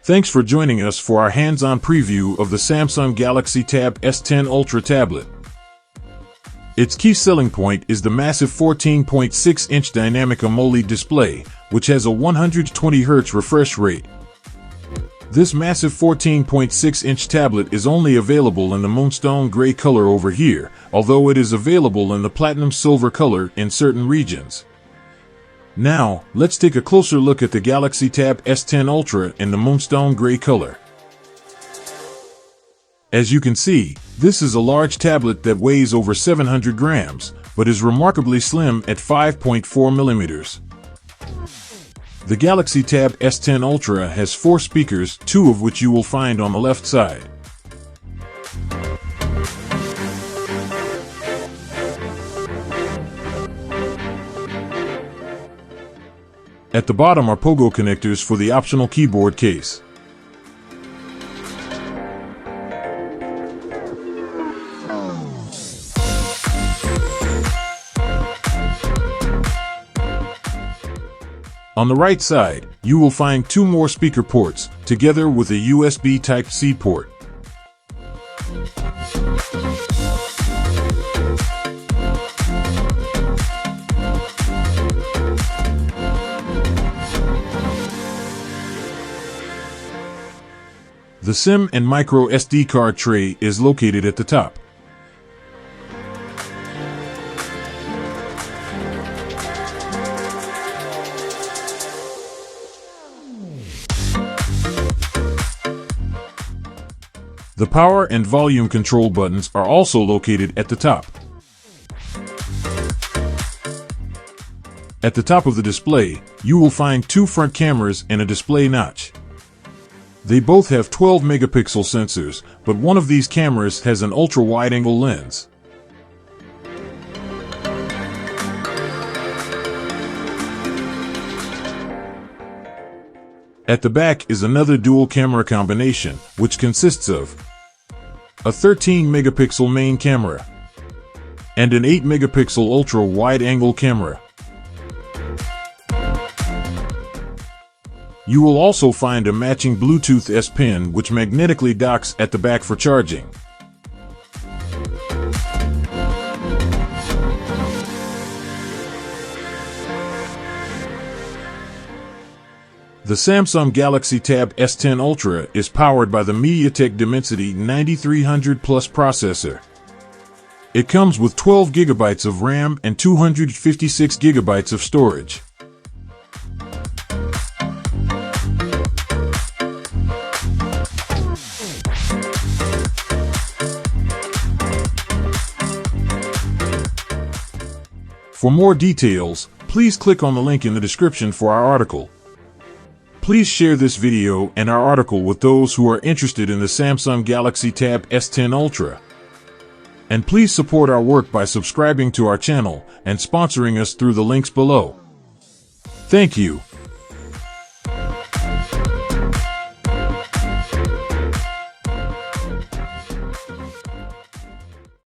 Thanks for joining us for our hands-on preview of the Samsung Galaxy Tab S10 Ultra tablet. Its key selling point is the massive 14.6-inch dynamic AMOLED display, which has a 120Hz refresh rate. This massive 14.6-inch tablet is only available in the moonstone gray color over here, although it is available in the platinum silver color in certain regions. Now, let's take a closer look at the Galaxy Tab S10 Ultra in the moonstone gray color. As you can see, this is a large tablet that weighs over 700 grams, but is remarkably slim at 5.4 millimeters. The Galaxy Tab S10 Ultra has 4 speakers, 2 of which you will find on the left side. At the bottom are pogo connectors for the optional keyboard case. On the right side, you will find 2 more speaker ports, together with a USB Type-C port. The SIM and micro SD card tray is located at the top. The power and volume control buttons are also located at the top. At the top of the display, you will find 2 front cameras and a display notch. They both have 12 megapixel sensors, but one of these cameras has an ultra-wide-angle lens. At the back is another dual camera combination, which consists of a 13 megapixel main camera and an 8 megapixel ultra-wide-angle camera. You will also find a matching Bluetooth S pin which magnetically docks at the back for charging. The Samsung Galaxy Tab S10 Ultra is powered by the MediaTek Dimensity 9300 Plus processor. It comes with 12 GB of RAM and 256 GB of storage. For more details, please click on the link in the description for our article. Please share this video and our article with those who are interested in the Samsung Galaxy Tab S10 Ultra. And please support our work by subscribing to our channel and sponsoring us through the links below. Thank you.